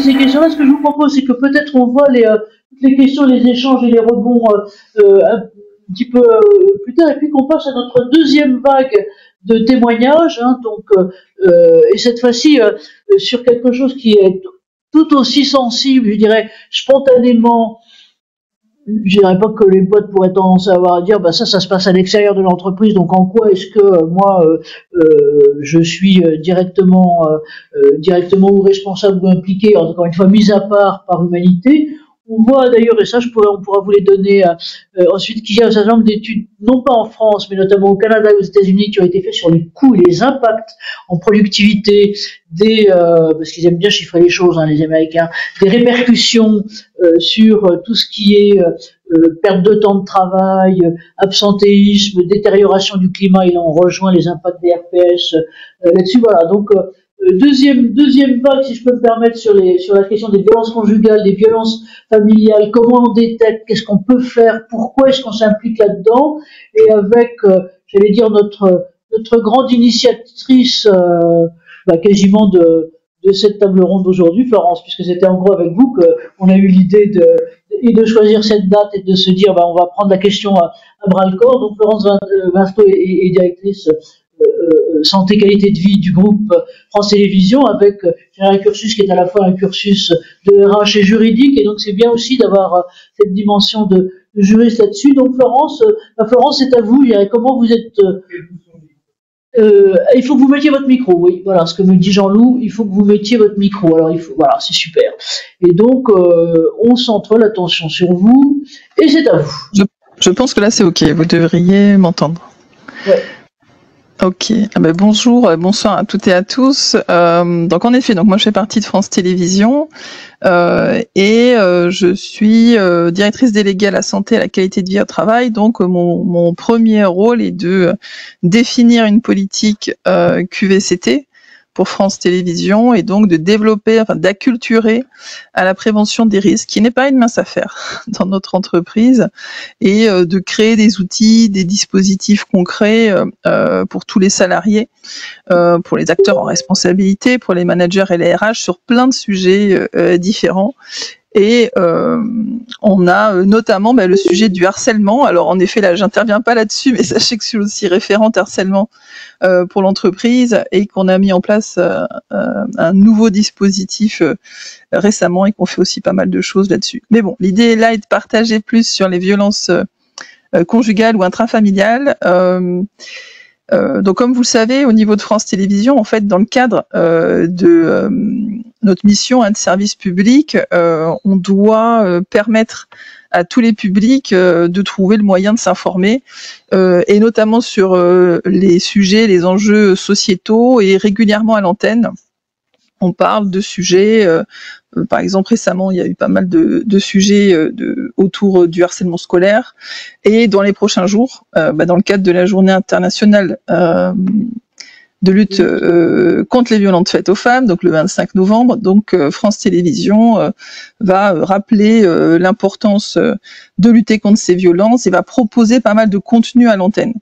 ces questions-là, ce que je vous propose, c'est que peut-être on voit toutes les questions, les échanges et les rebonds un petit peu plus tard, et puis qu'on passe à notre deuxième vague de témoignages, hein, donc, et cette fois-ci sur quelque chose qui est tout aussi sensible, je dirais, spontanément. Je dirais pas que les potes pourraient tendance à avoir à dire, bah ça se passe à l'extérieur de l'entreprise, donc en quoi est-ce que moi je suis directement ou responsable ou impliqué, encore une fois mis à part par humanité. On voit d'ailleurs, et ça on pourra vous les donner ensuite, qu'il y a un certain nombre d'études, non pas en France, mais notamment au Canada et aux États-Unis, qui ont été faites sur les coûts et les impacts en productivité parce qu'ils aiment bien chiffrer les choses, hein, les Américains, des répercussions sur tout ce qui est perte de temps de travail, absentéisme, détérioration du climat, et là on rejoint les impacts des RPS là-dessus. Voilà, donc deuxième vague, si je peux me permettre, sur la question des violences conjugales, des violences familiales, comment on détecte, qu'est-ce qu'on peut faire, pourquoi est-ce qu'on s'implique là-dedans, et avec, j'allais dire, notre grande initiatrice quasiment de cette table ronde d'aujourd'hui, Florence, puisque c'était en gros avec vous qu'on a eu l'idée de choisir cette date et de se dire on va prendre la question à bras le corps. Donc Florence Vincetot est directrice santé qualité de vie du groupe France Télévisions, avec un cursus qui est à la fois un cursus de RH et juridique, et donc c'est bien aussi d'avoir cette dimension de juriste là-dessus. Donc Florence, c'est à vous. Comment vous êtes il faut que vous mettiez votre micro, oui. Voilà ce que me dit Jean-Loup. Il faut que vous mettiez votre micro. Alors voilà, c'est super. Et donc on centre l'attention sur vous et c'est à vous. Je pense que là c'est ok. Vous devriez m'entendre. Ouais. Ok. Bonjour, bonsoir à toutes et à tous. Donc en effet, moi je fais partie de France Télévisions et je suis directrice déléguée à la santé et à la qualité de vie au travail. Donc mon premier rôle est de définir une politique QVCT pour France Télévisions, et donc de développer, d'acculturer à la prévention des risques, qui n'est pas une mince affaire dans notre entreprise, et de créer des outils, des dispositifs concrets pour tous les salariés, pour les acteurs en responsabilité, pour les managers et les RH, sur plein de sujets différents. Et on a notamment le sujet du harcèlement. Alors en effet, là, j'interviens pas là-dessus, mais sachez que je suis aussi référente harcèlement pour l'entreprise, et qu'on a mis en place un nouveau dispositif récemment, et qu'on fait aussi pas mal de choses là-dessus. Mais bon, l'idée là est de partager plus sur les violences conjugales ou intrafamiliales. Donc comme vous le savez, au niveau de France Télévisions, en fait, dans le cadre de notre mission de service public, on doit permettre à tous les publics de trouver le moyen de s'informer, et notamment sur les sujets, les enjeux sociétaux, et régulièrement à l'antenne, on parle de sujets, par exemple récemment il y a eu pas mal de sujets autour du harcèlement scolaire, et dans les prochains jours, dans le cadre de la journée internationale de lutte contre les violences faites aux femmes, donc le 25 novembre, donc France Télévisions va rappeler l'importance de lutter contre ces violences, et va proposer pas mal de contenus à l'antenne.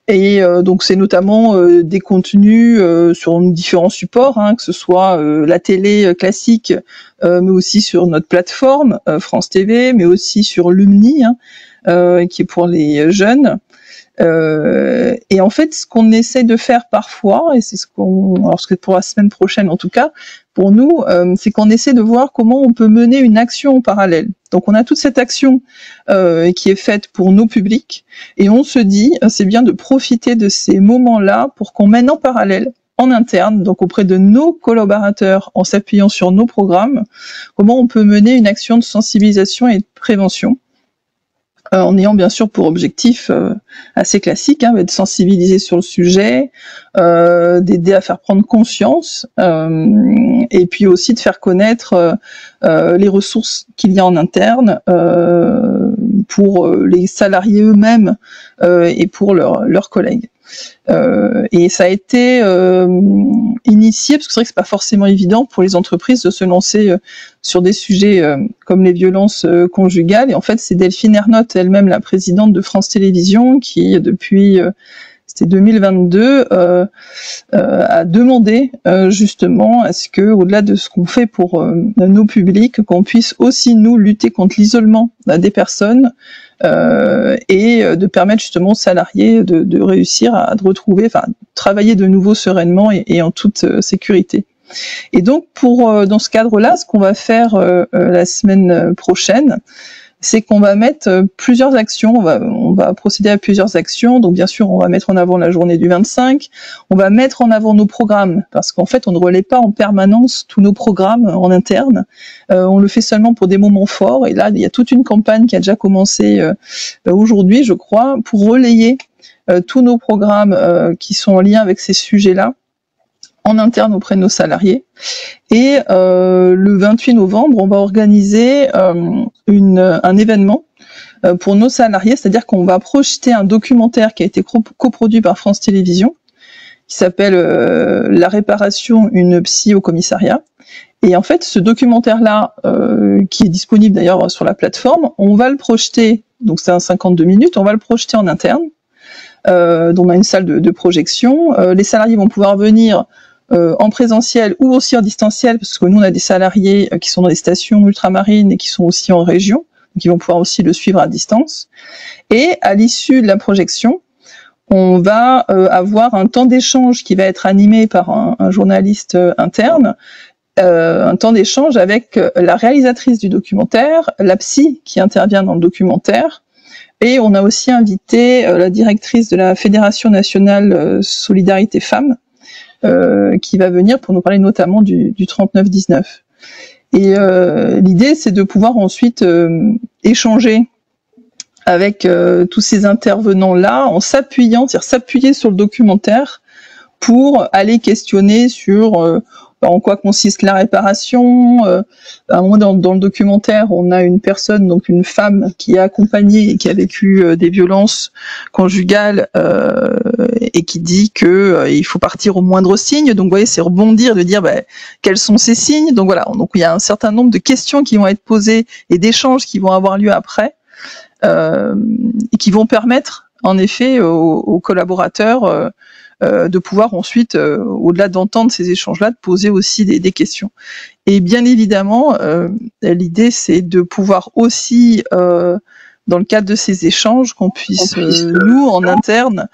Et donc c'est notamment des contenus sur différents supports, que ce soit la télé classique, mais aussi sur notre plateforme France TV, mais aussi sur Lumni, qui est pour les jeunes. Et en fait, ce qu'on essaie de faire parfois, et c'est ce que pour la semaine prochaine en tout cas, pour nous, c'est qu'on essaie de voir comment on peut mener une action en parallèle. Donc on a toute cette action qui est faite pour nos publics, et on se dit, c'est bien de profiter de ces moments-là pour qu'on mène en parallèle, en interne, donc auprès de nos collaborateurs, en s'appuyant sur nos programmes, comment on peut mener une action de sensibilisation et de prévention. En ayant bien sûr pour objectif assez classique, de sensibiliser sur le sujet, d'aider à faire prendre conscience, et puis aussi de faire connaître les ressources qu'il y a en interne pour les salariés eux-mêmes et pour leurs collègues. Et ça a été initié, parce que c'est vrai que c'est pas forcément évident pour les entreprises de se lancer sur des sujets comme les violences conjugales. Et en fait, c'est Delphine Ernotte, elle-même la présidente de France Télévisions, qui depuis c'était 2022, a demandé justement à ce que, au-delà de ce qu'on fait pour nos publics, qu'on puisse aussi nous lutter contre l'isolement des personnes et de permettre justement aux salariés de réussir à retrouver, enfin, travailler de nouveau sereinement et en toute sécurité. Et donc, dans ce cadre-là, ce qu'on va faire la semaine prochaine, c'est qu'on va mettre plusieurs actions, on va procéder à plusieurs actions. Donc bien sûr, on va mettre en avant la journée du 25, on va mettre en avant nos programmes, parce qu'en fait, on ne relaie pas en permanence tous nos programmes en interne, on le fait seulement pour des moments forts, et là, il y a toute une campagne qui a déjà commencé aujourd'hui, je crois, pour relayer tous nos programmes qui sont en lien avec ces sujets-là, en interne auprès de nos salariés. Et le 28 novembre, on va organiser un événement pour nos salariés, c'est-à-dire qu'on va projeter un documentaire qui a été coproduit par France Télévisions, qui s'appelle La réparation, une psy au commissariat. Et en fait, ce documentaire-là, qui est disponible d'ailleurs sur la plateforme, on va le projeter, donc c'est un 52 minutes, on va le projeter en interne, dont on a une salle de projection. Les salariés vont pouvoir venir en présentiel ou aussi en distanciel, parce que nous on a des salariés qui sont dans des stations ultramarines et qui sont aussi en région, donc ils vont pouvoir aussi le suivre à distance. Et à l'issue de la projection, on va avoir un temps d'échange qui va être animé par un journaliste interne, un temps d'échange avec la réalisatrice du documentaire, la psy qui intervient dans le documentaire, et on a aussi invité la directrice de la Fédération nationale Solidarité Femmes, qui va venir pour nous parler notamment du 39-19. Et l'idée, c'est de pouvoir ensuite échanger avec tous ces intervenants-là en s'appuyant, c'est-à-dire s'appuyer sur le documentaire pour aller questionner sur en quoi consiste la réparation. À un moment dans le documentaire, on a une personne, donc une femme qui a accompagné et qui a vécu des violences conjugales et qui dit que il faut partir au moindre signe. Donc vous voyez, c'est rebondir, de dire quels sont ces signes. Donc voilà, donc il y a un certain nombre de questions qui vont être posées et d'échanges qui vont avoir lieu après et qui vont permettre en effet aux collaborateurs de pouvoir ensuite, au-delà d'entendre ces échanges-là, de poser aussi des questions. Et bien évidemment, l'idée, c'est de pouvoir aussi, dans le cadre de ces échanges, qu'on puisse, nous, en interne,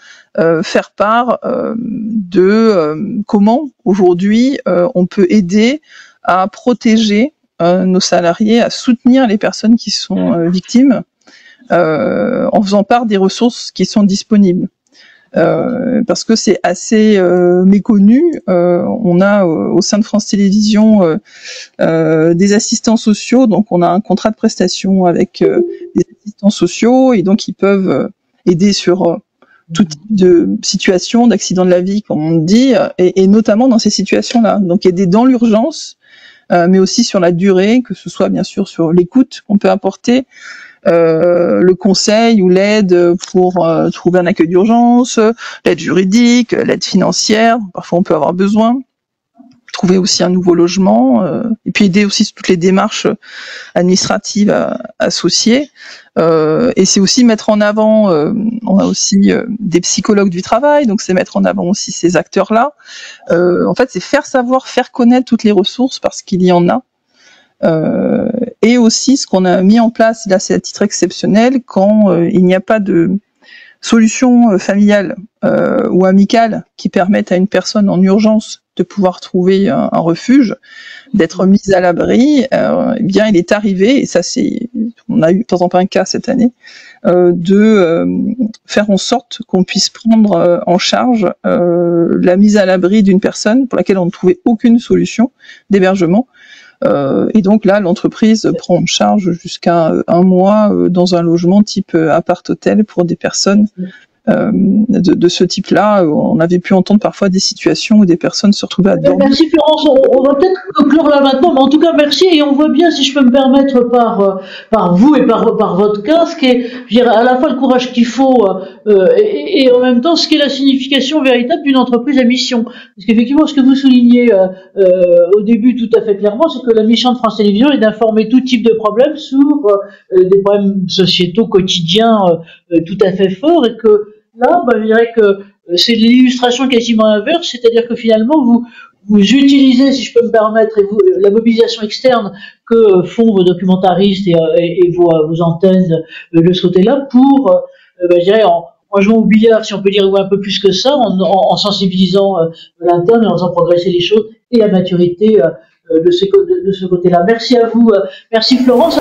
faire part de comment, aujourd'hui, on peut aider à protéger nos salariés, à soutenir les personnes qui sont victimes, en faisant part des ressources qui sont disponibles. Parce que c'est assez méconnu. On a au sein de France Télévisions des assistants sociaux, donc on a un contrat de prestation avec des assistants sociaux, et donc ils peuvent aider sur tout type de situation, d'accident de la vie, comme on dit, et notamment dans ces situations-là. Donc aider dans l'urgence, mais aussi sur la durée, que ce soit bien sûr sur l'écoute qu'on peut apporter, le conseil ou l'aide pour trouver un accueil d'urgence, l'aide juridique, l'aide financière, parfois on peut avoir besoin, trouver aussi un nouveau logement, et puis aider aussi sur toutes les démarches administratives associées. Et c'est aussi mettre en avant, on a aussi des psychologues du travail, donc c'est mettre en avant aussi ces acteurs-là. En fait, c'est faire savoir, faire connaître toutes les ressources, parce qu'il y en a. Et aussi ce qu'on a mis en place, là c'est à titre exceptionnel, quand il n'y a pas de solution familiale ou amicale qui permette à une personne en urgence de pouvoir trouver un refuge, d'être mise à l'abri, eh bien il est arrivé, et ça on a eu par exemple un cas cette année, de faire en sorte qu'on puisse prendre en charge la mise à l'abri d'une personne pour laquelle on ne trouvait aucune solution d'hébergement. Et donc là, l'entreprise prend en charge jusqu'à un mois dans un logement type appart-hôtel pour des personnes de ce type-là. On avait pu entendre parfois des situations où des personnes se retrouvaient à dormir. Merci Florence, on va peut-être conclure là maintenant, mais en tout cas merci, et on voit bien, si je peux me permettre, par vous et par votre cas, ce qui est, je dirais, à la fois le courage qu'il faut et en même temps ce qui est la signification véritable d'une entreprise à mission. Parce qu'effectivement, ce que vous soulignez au début tout à fait clairement, c'est que la mission de France Télévisions est d'informer tout type de problèmes sur des problèmes sociétaux quotidiens tout à fait forts, et que là, je dirais que c'est l'illustration quasiment inverse, c'est-à-dire que finalement vous utilisez, si je peux me permettre, la mobilisation externe que font vos documentaristes et vos antennes de ce côté-là pour, je dirais, en jouant au billard, si on peut dire, ou un peu plus que ça, en sensibilisant l'interne et en faisant progresser les choses et la maturité de ce côté-là. Merci à vous, merci Florence.